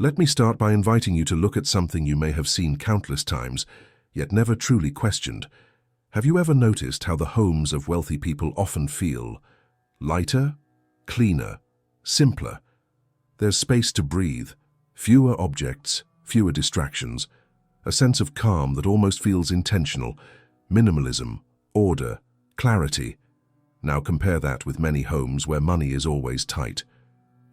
Let me start by inviting you to look at something you may have seen countless times, yet never truly questioned. Have you ever noticed how the homes of wealthy people often feel lighter, cleaner, simpler? There's space to breathe, fewer objects, fewer distractions, a sense of calm that almost feels intentional, minimalism, order, clarity. Now compare that with many homes where money is always tight.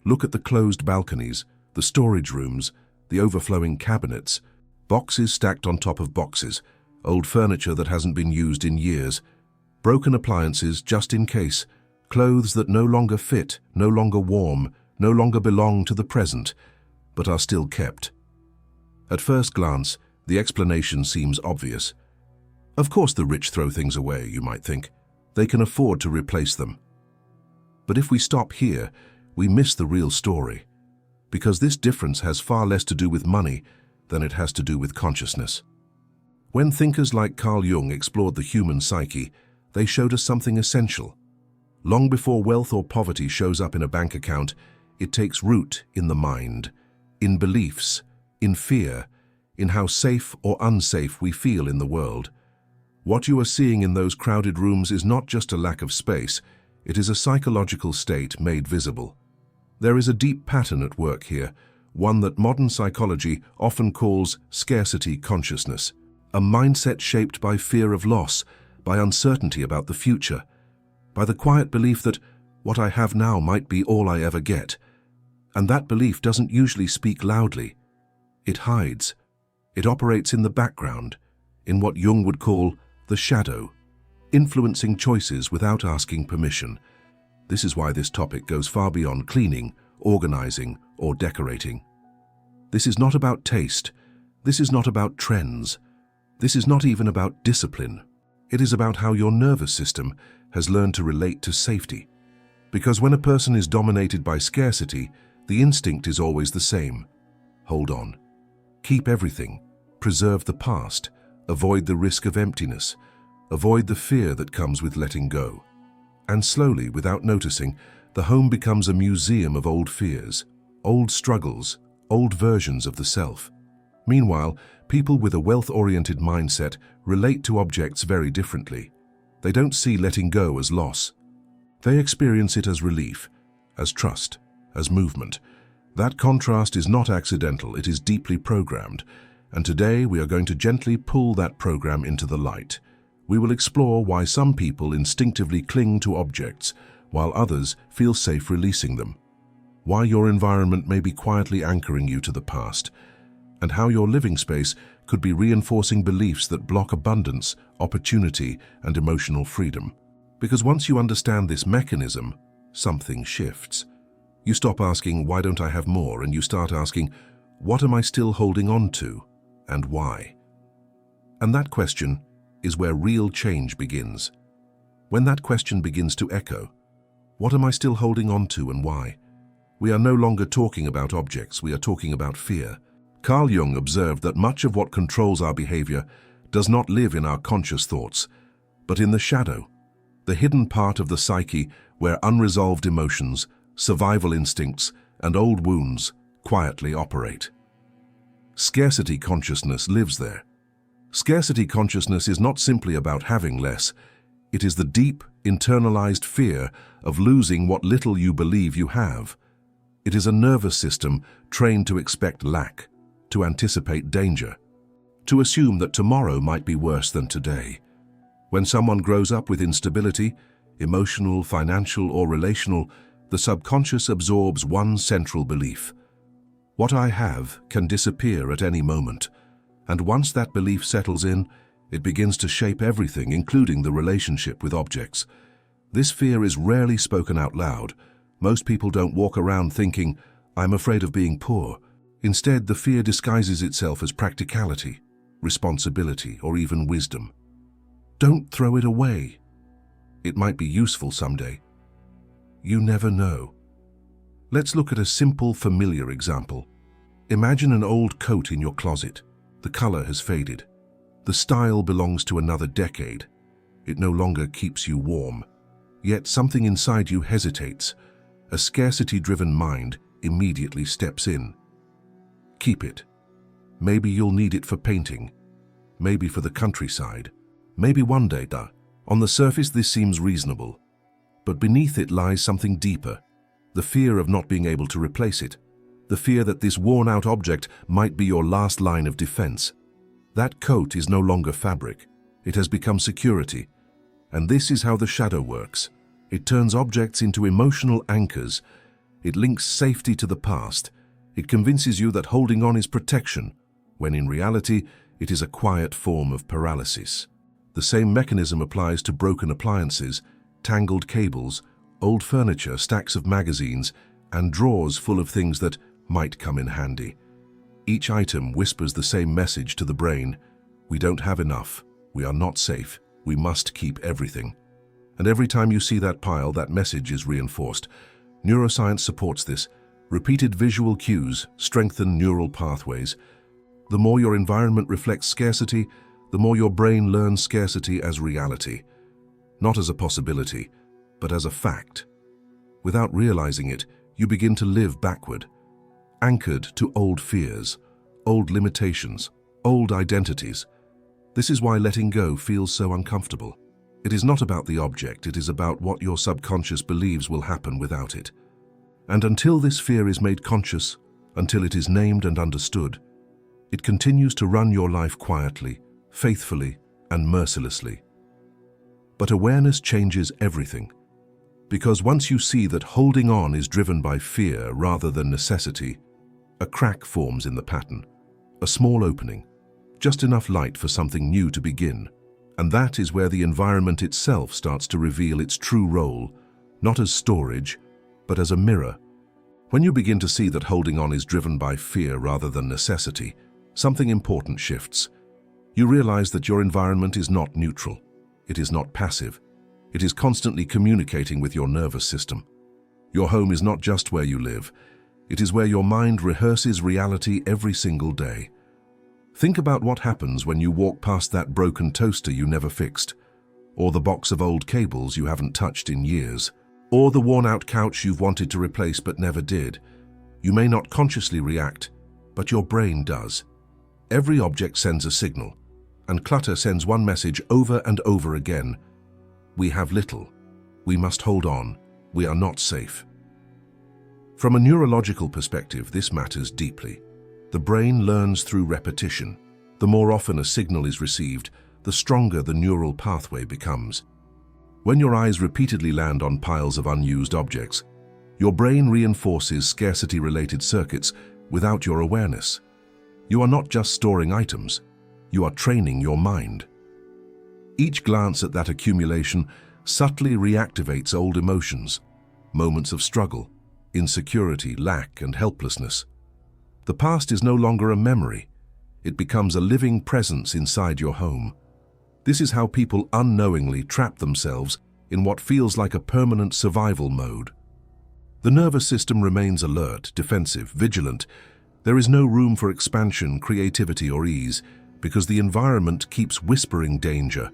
Look at the closed balconies, the storage rooms, the overflowing cabinets, boxes stacked on top of boxes, old furniture that hasn't been used in years, broken appliances just in case, clothes that no longer fit, no longer warm, no longer belong to the present, but are still kept. At first glance, the explanation seems obvious. Of course the rich throw things away, you might think. They can afford to replace them. But if we stop here, we miss the real story, because this difference has far less to do with money than it has to do with consciousness. When thinkers like Carl Jung explored the human psyche, they showed us something essential. Long before wealth or poverty shows up in a bank account, it takes root in the mind, in beliefs, in fear, in how safe or unsafe we feel in the world. What you are seeing in those crowded rooms is not just a lack of space, it is a psychological state made visible. There is a deep pattern at work here, one that modern psychology often calls scarcity consciousness, a mindset shaped by fear of loss, by uncertainty about the future, by the quiet belief that what I have now might be all I ever get. And that belief doesn't usually speak loudly. It hides. It operates in the background, in what Jung would call the shadow, influencing choices without asking permission. This is why this topic goes far beyond cleaning, organizing, or decorating. This is not about taste. This is not about trends. This is not even about discipline. It is about how your nervous system has learned to relate to safety. Because when a person is dominated by scarcity, the instinct is always the same. Hold on. Keep everything. Preserve the past. Avoid the risk of emptiness. Avoid the fear that comes with letting go. And slowly, without noticing, the home becomes a museum of old fears, old struggles, old versions of the self. Meanwhile, people with a wealth-oriented mindset relate to objects very differently. They don't see letting go as loss. They experience it as relief, as trust, as movement. That contrast is not accidental, it is deeply programmed. And today we are going to gently pull that program into the light. We will explore why some people instinctively cling to objects, while others feel safe releasing them. Why your environment may be quietly anchoring you to the past, and how your living space could be reinforcing beliefs that block abundance, opportunity, and emotional freedom. Because once you understand this mechanism, something shifts. You stop asking, why don't I have more? And you start asking, what am I still holding on to, and why? And that question is where real change begins. When that question begins to echo, what am I still holding on to and why? We are no longer talking about objects, we are talking about fear. Carl Jung observed that much of what controls our behavior does not live in our conscious thoughts, but in the shadow, the hidden part of the psyche where unresolved emotions, survival instincts, and old wounds quietly operate. Scarcity consciousness lives there. Scarcity consciousness is not simply about having less. It is the deep, internalized fear of losing what little you believe you have. It is a nervous system trained to expect lack, to anticipate danger, to assume that tomorrow might be worse than today. When someone grows up with instability, emotional, financial, or relational, the subconscious absorbs one central belief. What I have can disappear at any moment. And once that belief settles in, it begins to shape everything, including the relationship with objects. This fear is rarely spoken out loud. Most people don't walk around thinking, I'm afraid of being poor. Instead, the fear disguises itself as practicality, responsibility, or even wisdom. Don't throw it away. It might be useful someday. You never know. Let's look at a simple, familiar example. Imagine an old coat in your closet. The color has faded. The style belongs to another decade. It no longer keeps you warm. Yet something inside you hesitates. A scarcity-driven mind immediately steps in. keep it. Maybe you'll need it for painting, maybe for the countryside, maybe one day. On the surface this seems reasonable, but beneath it lies something deeper, the fear of not being able to replace it, the fear that this worn-out object might be your last line of defense. That coat is no longer fabric, it has become security, and this is how the shadow works. It turns objects into emotional anchors, it links safety to the past, it convinces you that holding on is protection, when in reality it is a quiet form of paralysis. The same mechanism applies to broken appliances, tangled cables, old furniture, stacks of magazines, and drawers full of things that might come in handy. Each item whispers the same message to the brain: we don't have enough, we are not safe, we must keep everything. And every time you see that pile, that message is reinforced. Neuroscience supports this. Repeated visual cues strengthen neural pathways. The more your environment reflects scarcity, the more your brain learns scarcity as reality. Not as a possibility, but as a fact. Without realizing it, you begin to live backward, anchored to old fears, old limitations, old identities. This is why letting go feels so uncomfortable. It is not about the object, it is about what your subconscious believes will happen without it. And until this fear is made conscious, until it is named and understood, it continues to run your life quietly, faithfully, and mercilessly. But awareness changes everything. Because once you see that holding on is driven by fear rather than necessity, a crack forms in the pattern, a small opening, just enough light for something new to begin. And that is where the environment itself starts to reveal its true role, not as storage, but as a mirror. When you begin to see that holding on is driven by fear rather than necessity, something important shifts. You realize that your environment is not neutral. It is not passive. It is constantly communicating with your nervous system. Your home is not just where you live. It is where your mind rehearses reality every single day. Think about what happens when you walk past that broken toaster you never fixed, or the box of old cables you haven't touched in years, or the worn-out couch you've wanted to replace but never did. You may not consciously react, but your brain does. Every object sends a signal, and clutter sends one message over and over again. We have little. We must hold on. We are not safe. From a neurological perspective, this matters deeply. The brain learns through repetition. The more often a signal is received, the stronger the neural pathway becomes. When your eyes repeatedly land on piles of unused objects, your brain reinforces scarcity-related circuits without your awareness. You are not just storing items, you are training your mind. Each glance at that accumulation subtly reactivates old emotions, moments of struggle, insecurity, lack, and helplessness. The past is no longer a memory. It becomes a living presence inside your home. This is how people unknowingly trap themselves in what feels like a permanent survival mode. The nervous system remains alert, defensive, vigilant. There is no room for expansion, creativity, or ease, because the environment keeps whispering danger.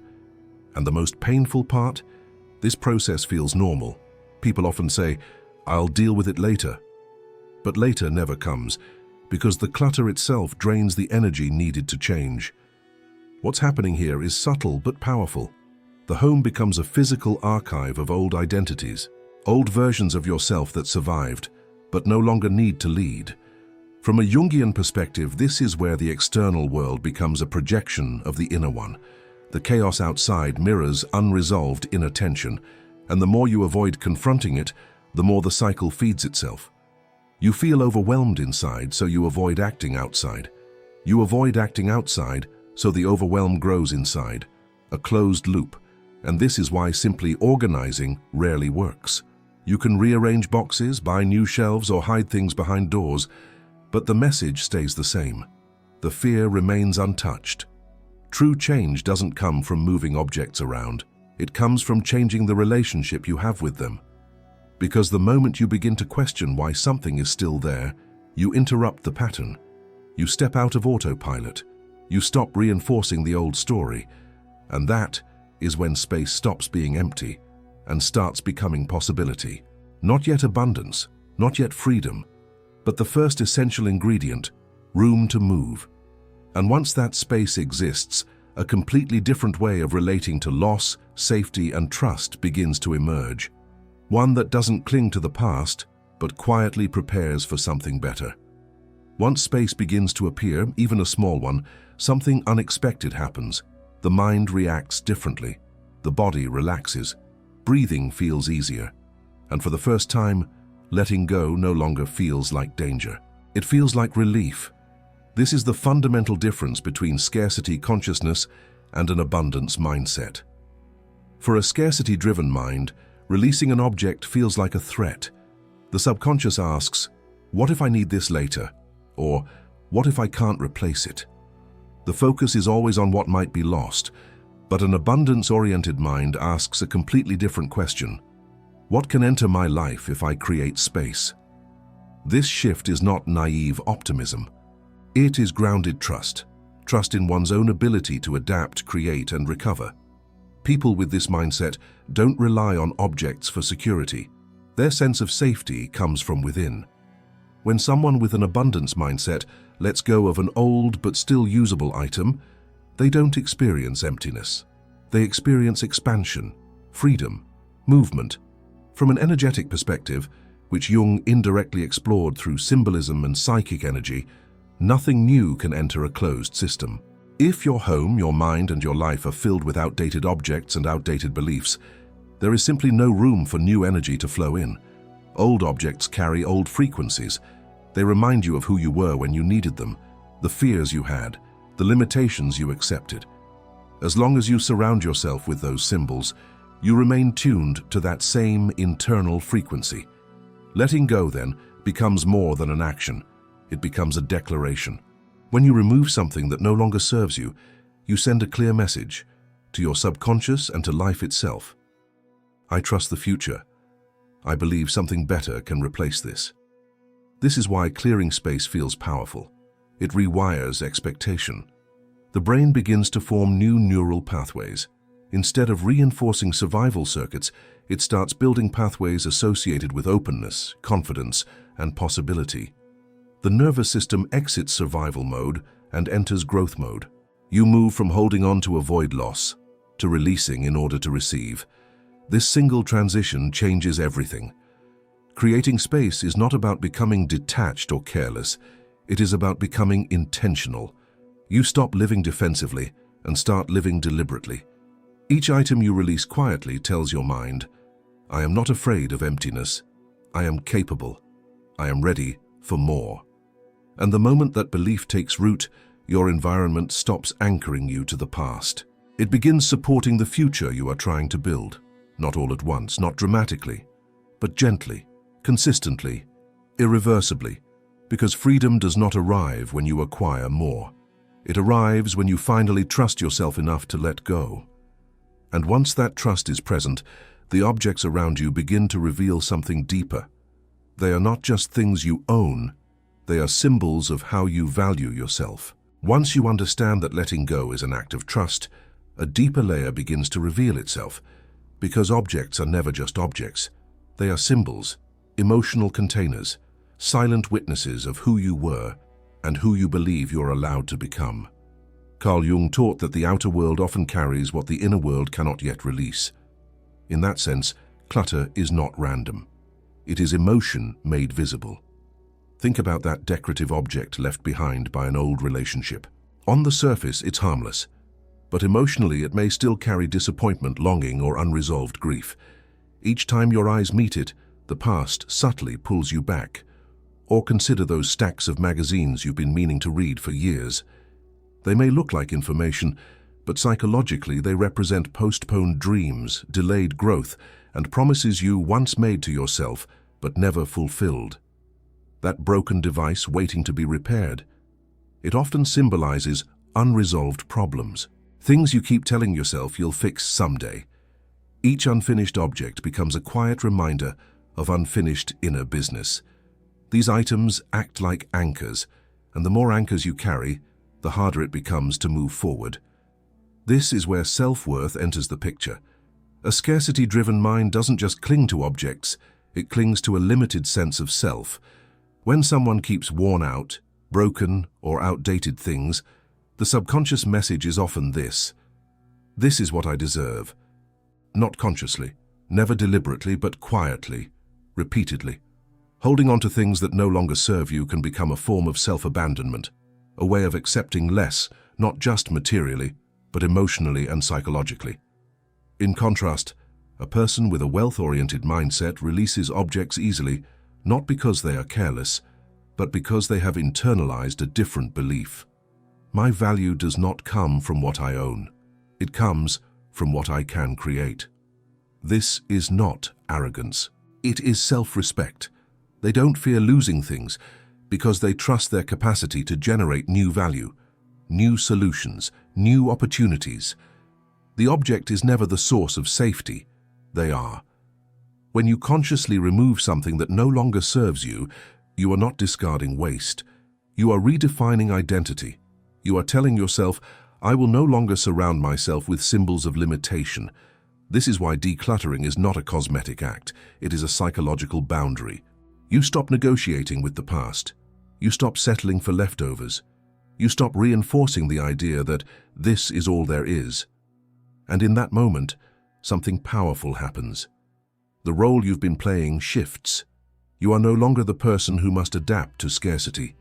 And the most painful part? This process feels normal. People often say, "I'll deal with it later." But later never comes, because the clutter itself drains the energy needed to change. What's happening here is subtle but powerful. The home becomes a physical archive of old identities, old versions of yourself that survived, but no longer need to lead. From a Jungian perspective, this is where the external world becomes a projection of the inner one. The chaos outside mirrors unresolved inner tension, and the more you avoid confronting it, the more the cycle feeds itself. You feel overwhelmed inside, so you avoid acting outside. You avoid acting outside, so the overwhelm grows inside. A closed loop. And this is why simply organizing rarely works. You can rearrange boxes, buy new shelves, or hide things behind doors, but the message stays the same. The fear remains untouched. True change doesn't come from moving objects around. It comes from changing the relationship you have with them. Because the moment you begin to question why something is still there, you interrupt the pattern. You step out of autopilot. You stop reinforcing the old story. And that is when space stops being empty and starts becoming possibility. Not yet abundance, not yet freedom, but the first essential ingredient, room to move. And once that space exists, a completely different way of relating to loss, safety, and trust begins to emerge. One that doesn't cling to the past, but quietly prepares for something better. Once space begins to appear, even a small one, something unexpected happens. The mind reacts differently. The body relaxes. Breathing feels easier. And for the first time, letting go no longer feels like danger. It feels like relief. This is the fundamental difference between scarcity consciousness and an abundance mindset. For a scarcity-driven mind, releasing an object feels like a threat. The subconscious asks, "What if I need this later?" Or, "What if I can't replace it?" The focus is always on what might be lost, but an abundance-oriented mind asks a completely different question. What can enter my life if I create space? This shift is not naive optimism. It is grounded trust. Trust in one's own ability to adapt, create, and recover. People with this mindset don't rely on objects for security. Their sense of safety comes from within. When someone with an abundance mindset lets go of an old but still usable item, they don't experience emptiness. They experience expansion, freedom, movement. From an energetic perspective, which Jung indirectly explored through symbolism and psychic energy, nothing new can enter a closed system. If your home, your mind, and your life are filled with outdated objects and outdated beliefs, there is simply no room for new energy to flow in. Old objects carry old frequencies. They remind you of who you were when you needed them, the fears you had, the limitations you accepted. As long as you surround yourself with those symbols, you remain tuned to that same internal frequency. Letting go, then, becomes more than an action. It becomes a declaration. When you remove something that no longer serves you, you send a clear message to your subconscious and to life itself. I trust the future. I believe something better can replace this. This is why clearing space feels powerful. It rewires expectation. The brain begins to form new neural pathways. Instead of reinforcing survival circuits, it starts building pathways associated with openness, confidence, and possibility. The nervous system exits survival mode and enters growth mode. You move from holding on to avoid loss to releasing in order to receive. This single transition changes everything. Creating space is not about becoming detached or careless. It is about becoming intentional. You stop living defensively and start living deliberately. Each item you release quietly tells your mind, "I am not afraid of emptiness. I am capable. I am ready for more." And the moment that belief takes root, your environment stops anchoring you to the past. It begins supporting the future you are trying to build. Not all at once, not dramatically, but gently, consistently, irreversibly, because freedom does not arrive when you acquire more. It arrives when you finally trust yourself enough to let go. And once that trust is present, the objects around you begin to reveal something deeper. They are not just things you own, they are symbols of how you value yourself. Once you understand that letting go is an act of trust, a deeper layer begins to reveal itself, because objects are never just objects. They are symbols, emotional containers, silent witnesses of who you were and who you believe you're allowed to become. Carl Jung taught that the outer world often carries what the inner world cannot yet release. In that sense, clutter is not random. It is emotion made visible. Think about that decorative object left behind by an old relationship. On the surface, it's harmless, but emotionally it may still carry disappointment, longing, or unresolved grief. Each time your eyes meet it, the past subtly pulls you back. Or consider those stacks of magazines you've been meaning to read for years. They may look like information, but psychologically they represent postponed dreams, delayed growth, and promises you once made to yourself, but never fulfilled. That broken device waiting to be repaired. It often symbolizes unresolved problems, things you keep telling yourself you'll fix someday. Each unfinished object becomes a quiet reminder of unfinished inner business. These items act like anchors, and the more anchors you carry, the harder it becomes to move forward. This is where self-worth enters the picture. A scarcity-driven mind doesn't just cling to objects, it clings to a limited sense of self. When someone keeps worn out, broken or outdated things, the subconscious message is often this: this is what I deserve. Not consciously, never deliberately, but quietly, repeatedly. Holding on to things that no longer serve you can become a form of self-abandonment, a way of accepting less, not just materially, but emotionally and psychologically. In contrast, a person with a wealth-oriented mindset releases objects easily, not because they are careless, but because they have internalized a different belief. My value does not come from what I own. It comes from what I can create. This is not arrogance. It is self-respect. They don't fear losing things because they trust their capacity to generate new value, new solutions, new opportunities. The object is never the source of safety. They are. When you consciously remove something that no longer serves you, you are not discarding waste. You are redefining identity. You are telling yourself, I will no longer surround myself with symbols of limitation. This is why decluttering is not a cosmetic act. It is a psychological boundary. You stop negotiating with the past. You stop settling for leftovers. You stop reinforcing the idea that this is all there is. And in that moment, something powerful happens. The role you've been playing shifts. You are no longer the person who must adapt to scarcity.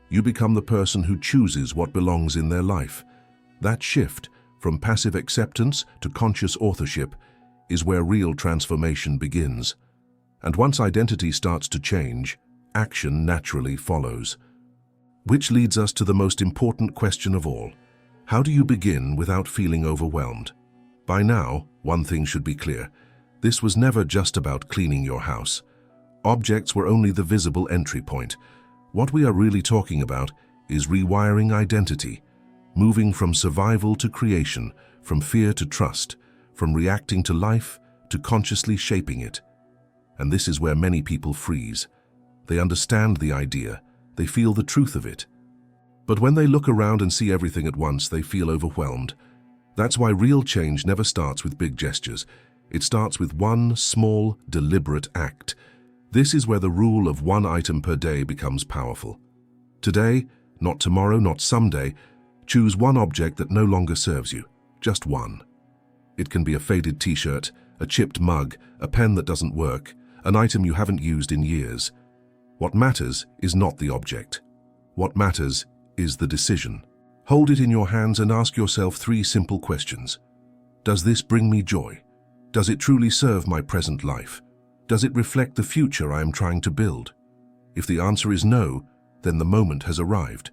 You become the person who chooses what belongs in their life. That shift, from passive acceptance to conscious authorship, is where real transformation begins. And once identity starts to change, action naturally follows. Which leads us to the most important question of all. How do you begin without feeling overwhelmed? By now, one thing should be clear. This was never just about cleaning your house. Objects were only the visible entry point. What we are really talking about is rewiring identity, moving from survival to creation, from fear to trust, from reacting to life to consciously shaping it. And this is where many people freeze. They understand the idea, they feel the truth of it. But when they look around and see everything at once, they feel overwhelmed. That's why real change never starts with big gestures. It starts with one small, deliberate act. This is where the rule of one item per day becomes powerful. Today, not tomorrow, not someday, choose one object that no longer serves you. Just one. It can be a faded t-shirt, a chipped mug, a pen that doesn't work, an item you haven't used in years. What matters is not the object. What matters is the decision. Hold it in your hands and ask yourself 3 simple questions. Does this bring me joy? Does it truly serve my present life? Does it reflect the future I am trying to build? If the answer is no, then the moment has arrived.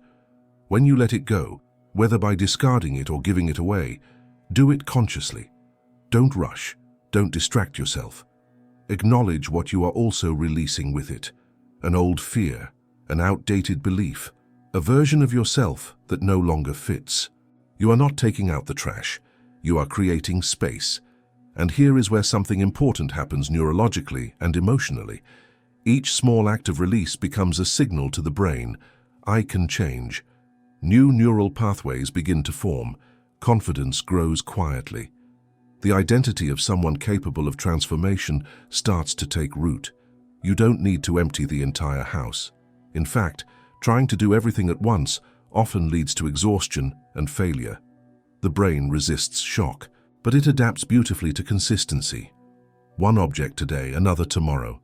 When you let it go, whether by discarding it or giving it away, do it consciously. Don't rush. Don't distract yourself. Acknowledge what you are also releasing with it. An old fear, an outdated belief, a version of yourself that no longer fits. You are not taking out the trash. You are creating space. And here is where something important happens neurologically and emotionally. Each small act of release becomes a signal to the brain. I can change. New neural pathways begin to form. Confidence grows quietly. The identity of someone capable of transformation starts to take root. You don't need to empty the entire house. In fact, trying to do everything at once often leads to exhaustion and failure. The brain resists shock, but it adapts beautifully to consistency. One object today, another tomorrow.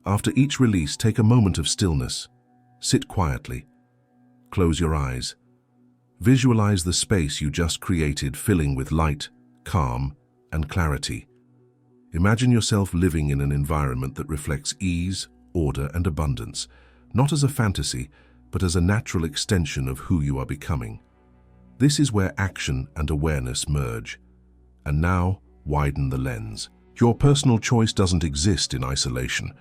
After each release, take a moment of stillness. Sit quietly. Close your eyes. Visualize the space you just created filling with light, calm, and clarity. Imagine yourself living in an environment that reflects ease, order, and abundance, not as a fantasy, but as a natural extension of who you are becoming. This is where action and awareness merge. And now, widen the lens. Your personal choice doesn't exist in isolation.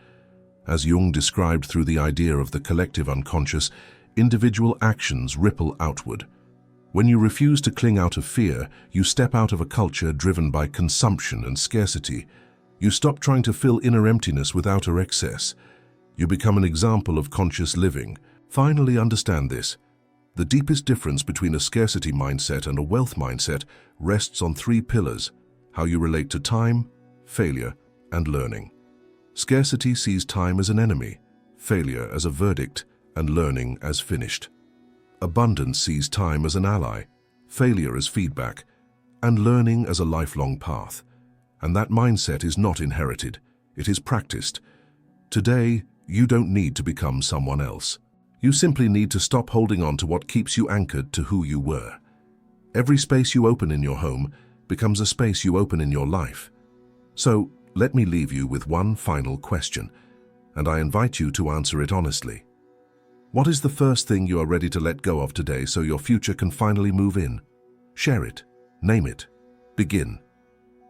As Jung described through the idea of the collective unconscious, individual actions ripple outward. When you refuse to cling out of fear, you step out of a culture driven by consumption and scarcity. You stop trying to fill inner emptiness with outer excess. You become an example of conscious living. Finally, understand this. The deepest difference between a scarcity mindset and a wealth mindset rests on 3 pillars: how you relate to time, failure, and learning. Scarcity sees time as an enemy, failure as a verdict, and learning as finished. Abundance sees time as an ally, failure as feedback, and learning as a lifelong path. And that mindset is not inherited, it is practiced. Today, you don't need to become someone else. You simply need to stop holding on to what keeps you anchored to who you were. Every space you open in your home becomes a space you open in your life. So, let me leave you with one final question, and I invite you to answer it honestly. What is the first thing you are ready to let go of today so your future can finally move in? Share it, name it, begin.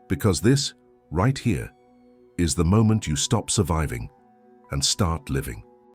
Because this, right here, is the moment you stop surviving and start living.